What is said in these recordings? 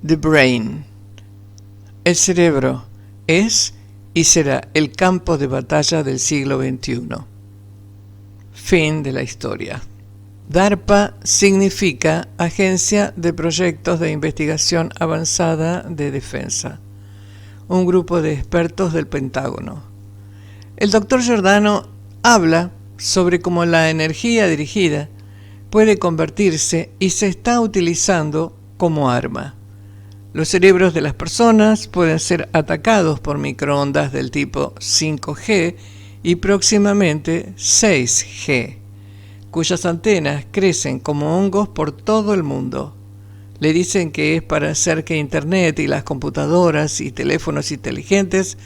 The Brain. El cerebro es y será el campo de batalla del siglo XXI. Fin de la historia. DARPA significa Agencia de Proyectos de Investigación Avanzada de Defensa, un grupo de expertos del Pentágono. El doctor Giordano habla sobre cómo la energía dirigida puede convertirse y se está utilizando como arma. Los cerebros de las personas pueden ser atacados por microondas del tipo 5G y próximamente 6G, cuyas antenas crecen como hongos por todo el mundo. Le dicen que es para hacer que Internet y las computadoras y teléfonos inteligentes,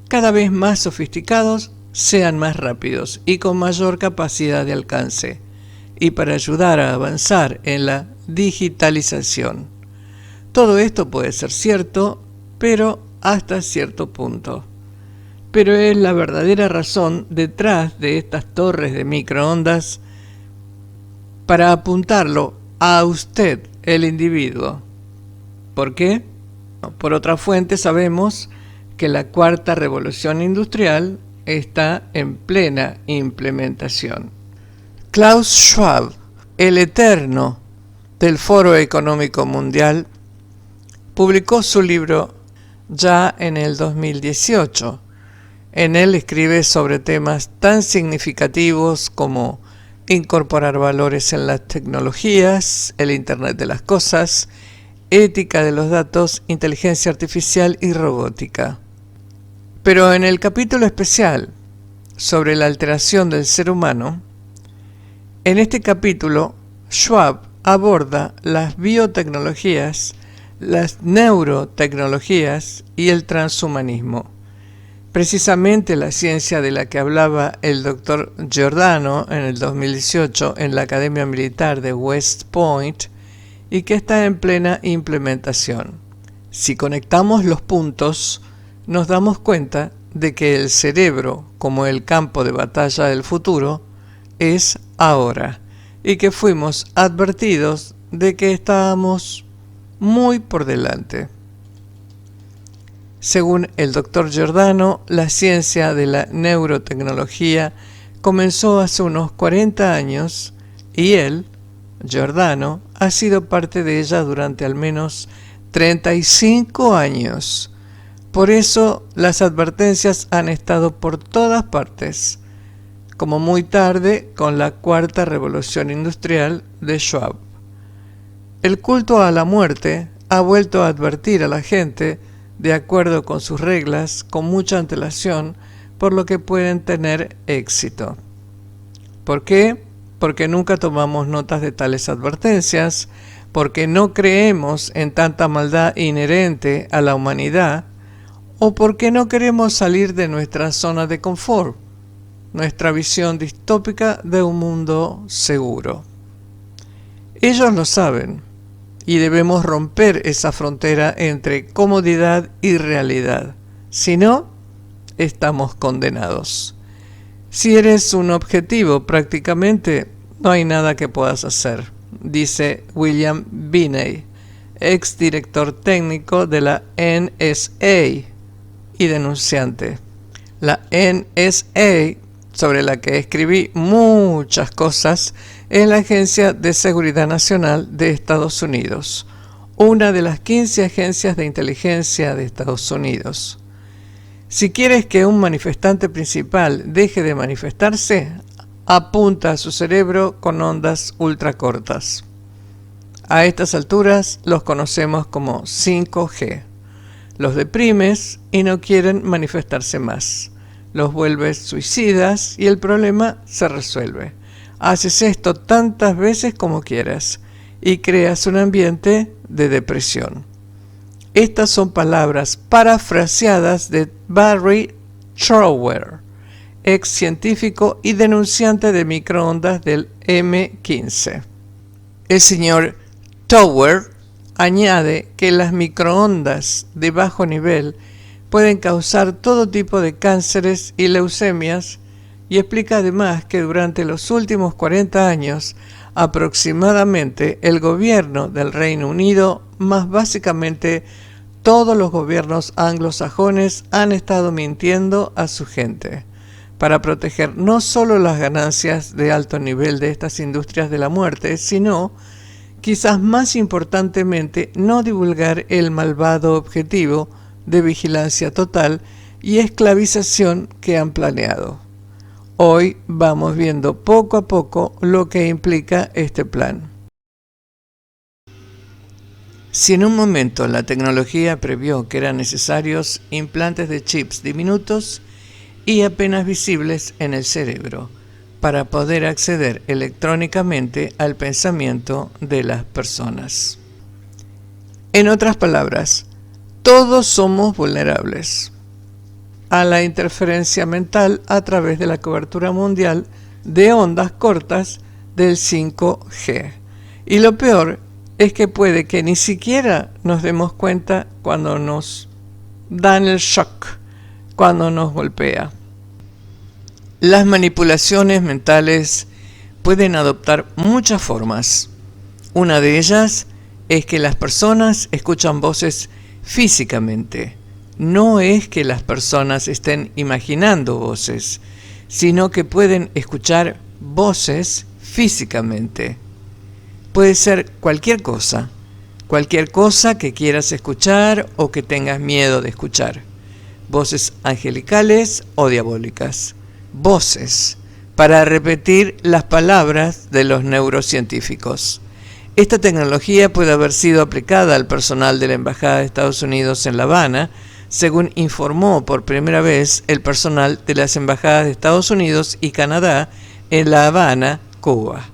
cada vez más sofisticados, sean más rápidos y con mayor capacidad de alcance, y para ayudar a avanzar en la digitalización. Todo esto puede ser cierto, pero hasta cierto punto. Pero es la verdadera razón detrás de estas torres de microondas para apuntarlo a usted, el individuo. ¿Por qué? Por otra fuente sabemos que la cuarta revolución industrial está en plena implementación. Klaus Schwab, el eterno del Foro Económico Mundial, publicó su libro ya en el 2018. En él escribe sobre temas tan significativos como incorporar valores en las tecnologías, el Internet de las cosas, ética de los datos, inteligencia artificial y robótica. Pero en el capítulo especial sobre la alteración del ser humano, en este capítulo Schwab aborda las biotecnologías, las neurotecnologías y el transhumanismo. Precisamente la ciencia de la que hablaba el doctor Giordano en el 2018 en la Academia Militar de West Point y que está en plena implementación. Si conectamos los puntos, nos damos cuenta de que el cerebro, como el campo de batalla del futuro, es ahora, y que fuimos advertidos de que estábamos muy por delante. Según el doctor Giordano, la ciencia de la neurotecnología comenzó hace unos 40 años y él, Giordano, ha sido parte de ella durante al menos 35 años. Por eso las advertencias han estado por todas partes, como muy tarde con la cuarta revolución industrial de Schwab. El culto a la muerte ha vuelto a advertir a la gente, de acuerdo con sus reglas, con mucha antelación, por lo que pueden tener éxito. ¿Por qué? Porque nunca tomamos notas de tales advertencias, porque no creemos en tanta maldad inherente a la humanidad, o porque no queremos salir de nuestra zona de confort, nuestra visión distópica de un mundo seguro. Ellos lo saben, y debemos romper esa frontera entre comodidad y realidad. Si no, estamos condenados. Si eres un objetivo, prácticamente no hay nada que puedas hacer, dice William Binney, exdirector técnico de la NSA y denunciante. La NSA, sobre la que escribí muchas cosas, es la Agencia de Seguridad Nacional de Estados Unidos, una de las 15 agencias de inteligencia de Estados Unidos. Si quieres que un manifestante principal deje de manifestarse, apunta a su cerebro con ondas ultracortas. A estas alturas los conocemos como 5G. Los deprimes y no quieren manifestarse más. Los vuelves suicidas y el problema se resuelve. Haces esto tantas veces como quieras y creas un ambiente de depresión. Estas son palabras parafraseadas de Barry Trower, ex científico y denunciante de microondas del M15. El señor Trower añade que las microondas de bajo nivel pueden causar todo tipo de cánceres y leucemias y explica además que durante los últimos 40 años aproximadamente el gobierno del Reino Unido más básicamente todos los gobiernos anglosajones han estado mintiendo a su gente para proteger no solo las ganancias de alto nivel de estas industrias de la muerte, sino, quizás más importantemente, no divulgar el malvado objetivo de vigilancia total y esclavización que han planeado. Hoy vamos viendo poco a poco lo que implica este plan. Si en un momento la tecnología previó que eran necesarios implantes de chips diminutos y apenas visibles en el cerebro para poder acceder electrónicamente al pensamiento de las personas. En otras palabras, todos somos vulnerables a la interferencia mental a través de la cobertura mundial de ondas cortas del 5G. Y lo peor es que puede que ni siquiera nos demos cuenta cuando nos dan el shock, cuando nos golpea. Las manipulaciones mentales pueden adoptar muchas formas. Una de ellas es que las personas escuchan voces físicamente. No es que las personas estén imaginando voces, sino que pueden escuchar voces físicamente. Puede ser cualquier cosa que quieras escuchar o que tengas miedo de escuchar. Voces angelicales o diabólicas. Voces para repetir las palabras de los neurocientíficos. Esta tecnología puede haber sido aplicada al personal de la Embajada de Estados Unidos en La Habana, según informó por primera vez el personal de las Embajadas de Estados Unidos y Canadá en La Habana, Cuba.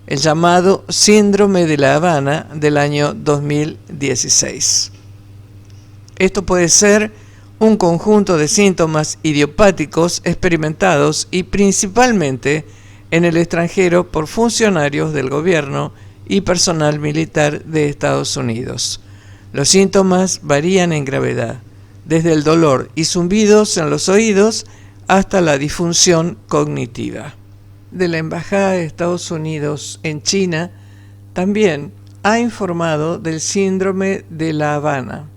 El llamado Síndrome de La Habana del año 2016. Esto puede ser un conjunto de síntomas idiopáticos experimentados y principalmente en el extranjero por funcionarios del gobierno y personal militar de Estados Unidos. Los síntomas varían en gravedad, desde el dolor y zumbidos en los oídos hasta la disfunción cognitiva. De la Embajada de Estados Unidos en China también ha informado del síndrome de La Habana.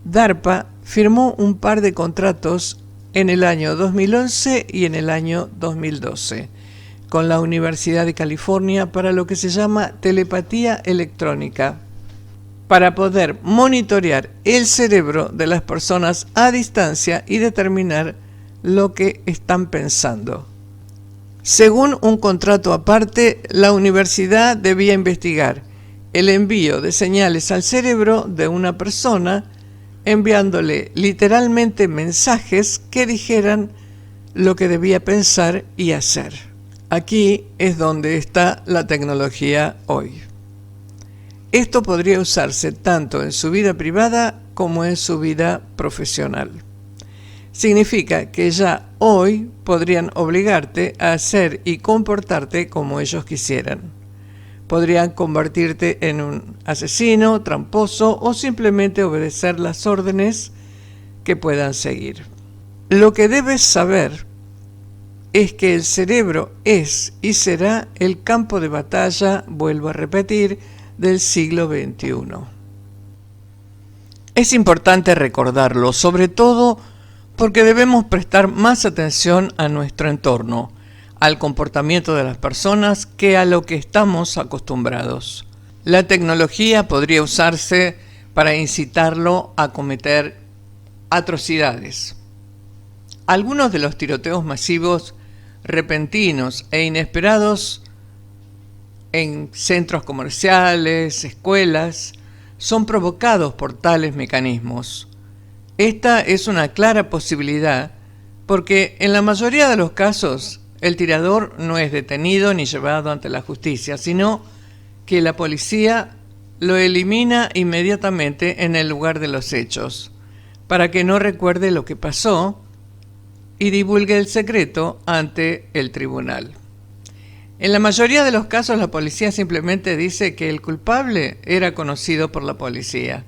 DARPA firmó un par de contratos en el año 2011 y en el año 2012 con la Universidad de California para lo que se llama telepatía electrónica, para poder monitorear el cerebro de las personas a distancia y determinar lo que están pensando. Según un contrato aparte, la universidad debía investigar el envío de señales al cerebro de una persona, enviándole literalmente mensajes que dijeran lo que debía pensar y hacer. Aquí es donde está la tecnología hoy. Esto podría usarse tanto en su vida privada como en su vida profesional. Significa que ya hoy podrían obligarte a hacer y comportarte como ellos quisieran. Podrían convertirte en un asesino, tramposo o simplemente obedecer las órdenes que puedan seguir. Lo que debes saber es que el cerebro es y será el campo de batalla, vuelvo a repetir, del siglo XXI. Es importante recordarlo, sobre todo porque debemos prestar más atención a nuestro entorno, al comportamiento de las personas que a lo que estamos acostumbrados. La tecnología podría usarse para incitarlo a cometer atrocidades. Algunos de los tiroteos masivos, repentinos e inesperados en centros comerciales, escuelas, son provocados por tales mecanismos. Esta es una clara posibilidad porque en la mayoría de los casos el tirador no es detenido ni llevado ante la justicia, sino que la policía lo elimina inmediatamente en el lugar de los hechos, para que no recuerde lo que pasó y divulgue el secreto ante el tribunal. En la mayoría de los casos la policía simplemente dice que el culpable era conocido por la policía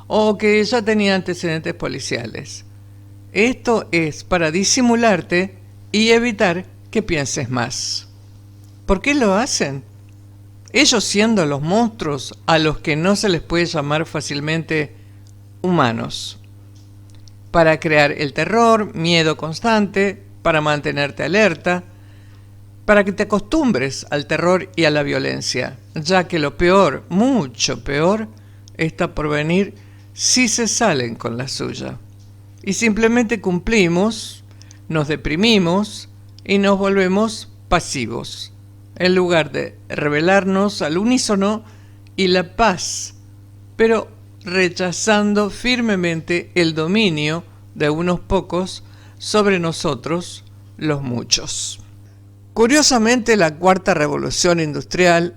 o que ya tenía antecedentes policiales. Esto es para disimularte y evitar que pienses más. ¿Por qué lo hacen? ellos siendo los monstruos a los que no se les puede llamar fácilmente humanos, para crear el terror, miedo constante, para mantenerte alerta, para que te acostumbres al terror y a la violencia, ya que lo peor, mucho peor, está por venir si se salen con la suya. Y simplemente cumplimos, nos deprimimos y nos volvemos pasivos, en lugar de rebelarnos al unísono y la paz, pero rechazando firmemente el dominio de unos pocos sobre nosotros, los muchos. Curiosamente, la cuarta revolución industrial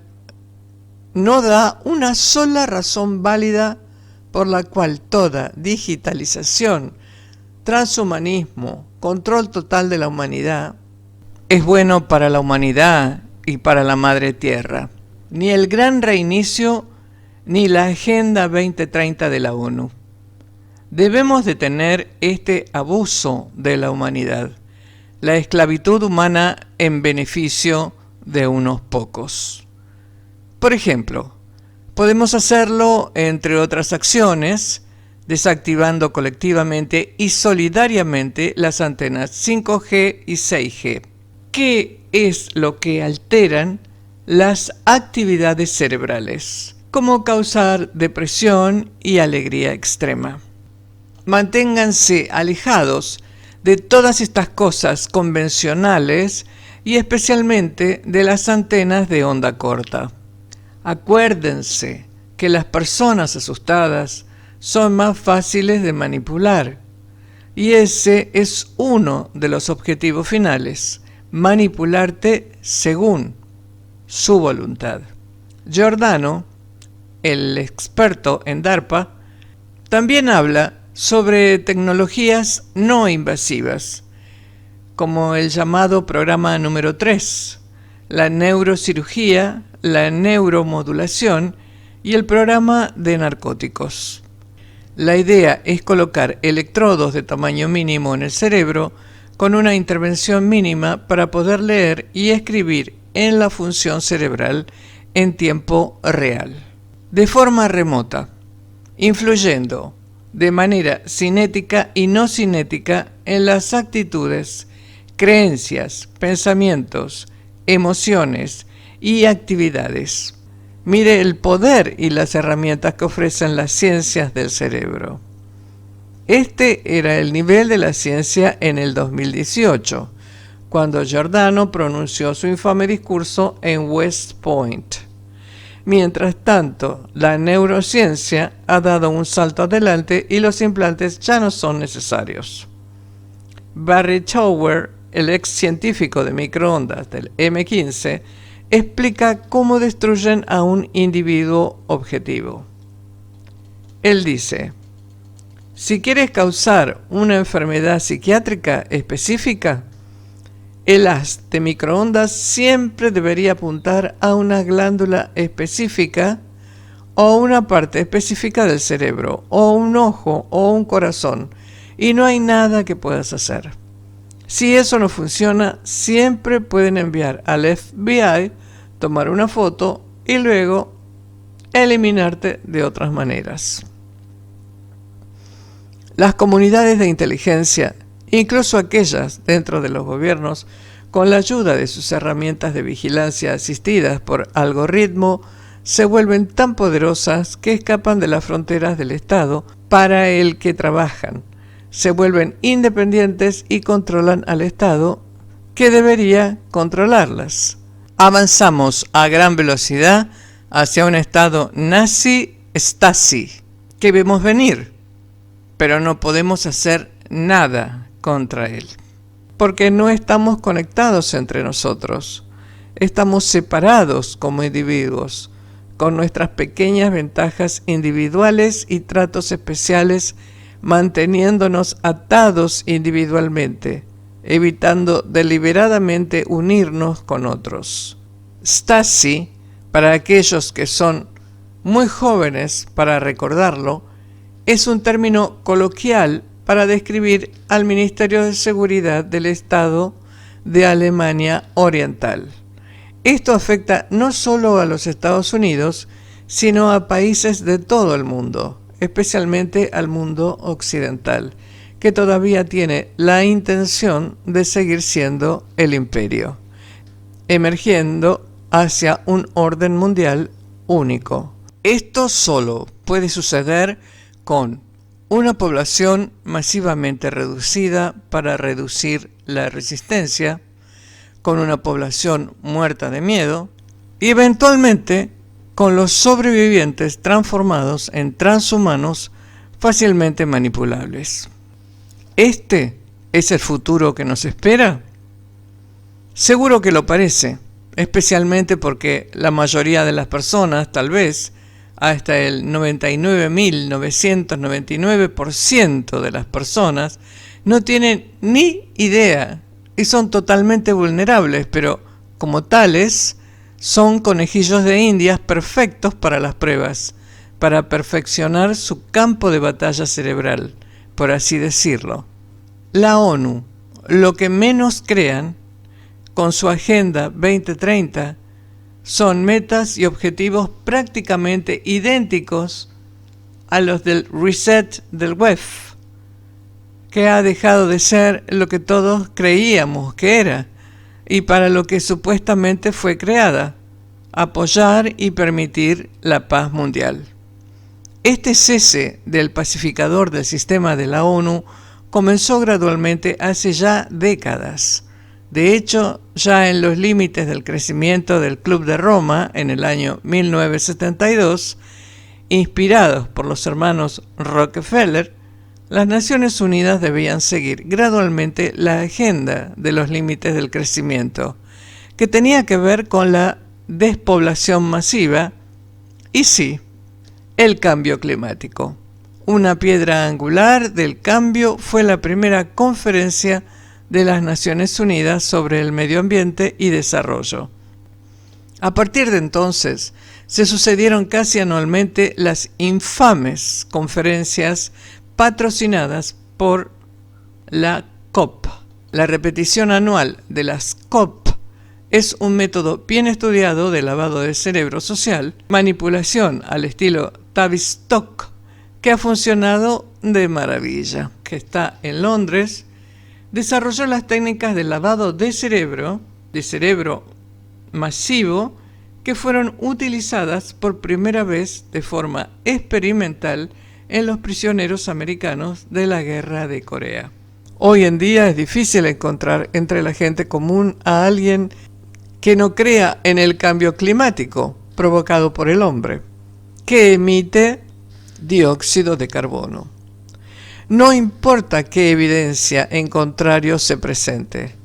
no da una sola razón válida por la cual toda digitalización, transhumanismo, control total de la humanidad es bueno para la humanidad y para la Madre Tierra. Ni el Gran Reinicio ni la Agenda 2030 de la ONU. Debemos detener este abuso de la humanidad, la esclavitud humana en beneficio de unos pocos. Por ejemplo, podemos hacerlo, entre otras acciones, desactivando colectivamente y solidariamente las antenas 5G y 6G, que es lo que alteran las actividades cerebrales, como causar depresión y alegría extrema. Manténganse alejados de todas estas cosas convencionales y especialmente de las antenas de onda corta. Acuérdense que las personas asustadas son más fáciles de manipular y ese es uno de los objetivos finales, manipularte según su voluntad. Giordano, el experto en DARPA, también habla sobre tecnologías no invasivas, como el llamado programa número 3, la neurocirugía, la neuromodulación y el programa de narcóticos. La idea es colocar electrodos de tamaño mínimo en el cerebro con una intervención mínima para poder leer y escribir en la función cerebral en tiempo real, de forma remota, influyendo de manera cinética y no cinética en las actitudes, creencias, pensamientos, emociones y actividades. Mire el poder y las herramientas que ofrecen las ciencias del cerebro. Este era el nivel de la ciencia en el 2018, cuando Giordano pronunció su infame discurso en West Point. Mientras tanto, la neurociencia ha dado un salto adelante y los implantes ya no son necesarios. Barry Tower, el ex científico de microondas del M15, explica cómo destruyen a un individuo objetivo. Él dice: si quieres causar una enfermedad psiquiátrica específica, el haz de microondas siempre debería apuntar a una glándula específica o una parte específica del cerebro, o un ojo o un corazón, y no hay nada que puedas hacer. Si eso no funciona, siempre pueden enviar al FBI, tomar una foto y luego eliminarte de otras maneras. Las comunidades de inteligencia, incluso aquellas dentro de los gobiernos, con la ayuda de sus herramientas de vigilancia asistidas por algoritmo, se vuelven tan poderosas que escapan de las fronteras del Estado para el que trabajan. Se vuelven independientes y controlan al Estado, que debería controlarlas. Avanzamos a gran velocidad hacia un Estado nazi-Stasi, que vemos venir, pero no podemos hacer nada contra él, porque no estamos conectados entre nosotros. Estamos separados como individuos, con nuestras pequeñas ventajas individuales y tratos especiales, manteniéndonos atados individualmente, evitando deliberadamente unirnos con otros. Stasi, para aquellos que son muy jóvenes para recordarlo, es un término coloquial para describir al Ministerio de Seguridad del Estado de Alemania Oriental. Esto afecta no solo a los Estados Unidos, sino a países de todo el mundo, especialmente al mundo occidental, que todavía tiene la intención de seguir siendo el imperio, emergiendo hacia un orden mundial único. Esto solo puede suceder con una población masivamente reducida para reducir la resistencia, con una población muerta de miedo y eventualmente con los sobrevivientes transformados en transhumanos fácilmente manipulables. ¿Este es el futuro que nos espera? Seguro que lo parece, especialmente porque la mayoría de las personas, tal vez hasta el 99.999% de las personas, no tienen ni idea y son totalmente vulnerables, pero como tales, son conejillos de indias perfectos para las pruebas, para perfeccionar su campo de batalla cerebral, por así decirlo. La ONU, lo que menos crean, con su Agenda 2030, son metas y objetivos prácticamente idénticos a los del reset del web, que ha dejado de ser lo que todos creíamos que era y para lo que supuestamente fue creada: apoyar y permitir la paz mundial. Este cese del pacificador del sistema de la ONU comenzó gradualmente hace ya décadas. De hecho, ya en los límites del crecimiento del Club de Roma en el año 1972, inspirados por los hermanos Rockefeller, las Naciones Unidas debían seguir gradualmente la agenda de los límites del crecimiento, que tenía que ver con la despoblación masiva y sí, el cambio climático. Una piedra angular del cambio fue la primera conferencia de las Naciones Unidas sobre el medio ambiente y desarrollo. A partir de entonces, se sucedieron casi anualmente las infames conferencias patrocinadas por la COP. La repetición anual de las COP es un método bien estudiado de lavado de cerebro social, manipulación al estilo Tavistock, que ha funcionado de maravilla, que está en Londres. Desarrolló las técnicas de lavado de cerebro masivo, que fueron utilizadas por primera vez de forma experimental en los prisioneros americanos de la Guerra de Corea. Hoy en día es difícil encontrar entre la gente común a alguien que no crea en el cambio climático provocado por el hombre, que emite dióxido de carbono. No importa qué evidencia en contrario se presente,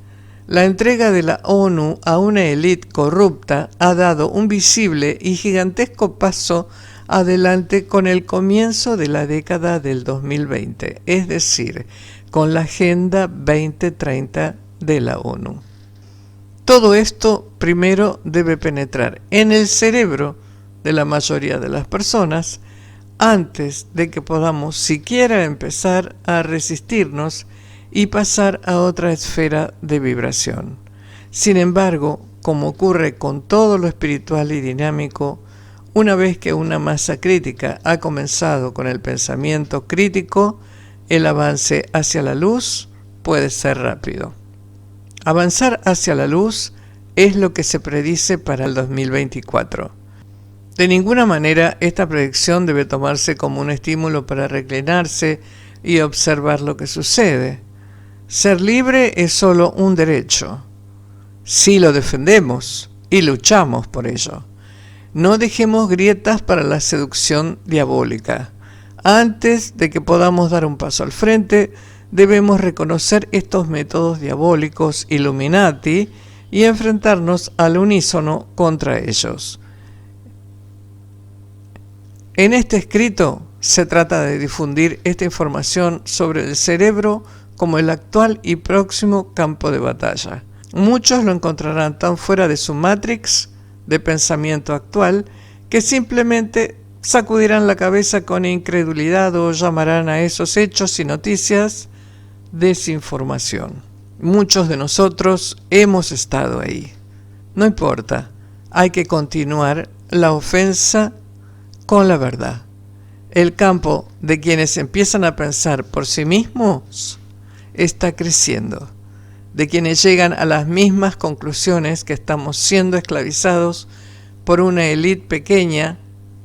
la entrega de la ONU a una élite corrupta ha dado un visible y gigantesco paso adelante con el comienzo de la década del 2020, es decir, con la Agenda 2030 de la ONU. Todo esto primero debe penetrar en el cerebro de la mayoría de las personas antes de que podamos siquiera empezar a resistirnos y pasar a otra esfera de vibración. Sin embargo, como ocurre con todo lo espiritual y dinámico, una vez que una masa crítica ha comenzado con el pensamiento crítico, el avance hacia la luz puede ser rápido. Avanzar hacia la luz es lo que se predice para el 2024. De ninguna manera esta predicción debe tomarse como un estímulo para reclinarse y observar lo que sucede. Ser libre es solo un derecho, si lo defendemos y luchamos por ello. No dejemos grietas para la seducción diabólica. Antes de que podamos dar un paso al frente, debemos reconocer estos métodos diabólicos Illuminati y enfrentarnos al unísono contra ellos. En este escrito se trata de difundir esta información sobre el cerebro como el actual y próximo campo de batalla. Muchos lo encontrarán tan fuera de su matrix de pensamiento actual que simplemente sacudirán la cabeza con incredulidad o llamarán a esos hechos y noticias desinformación. Muchos de nosotros hemos estado ahí. No importa, hay que continuar la ofensa con la verdad. El campo de quienes empiezan a pensar por sí mismos está creciendo, de quienes llegan a las mismas conclusiones que estamos siendo esclavizados por una élite pequeña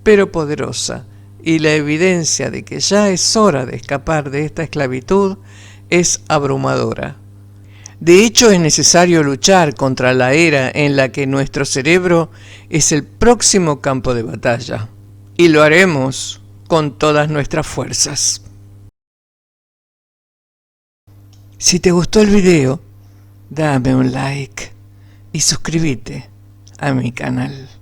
pero poderosa, y la evidencia de que ya es hora de escapar de esta esclavitud es abrumadora. De hecho, es necesario luchar contra la era en la que nuestro cerebro es el próximo campo de batalla, y lo haremos con todas nuestras fuerzas. Si te gustó el video, dame un like y suscríbete a mi canal.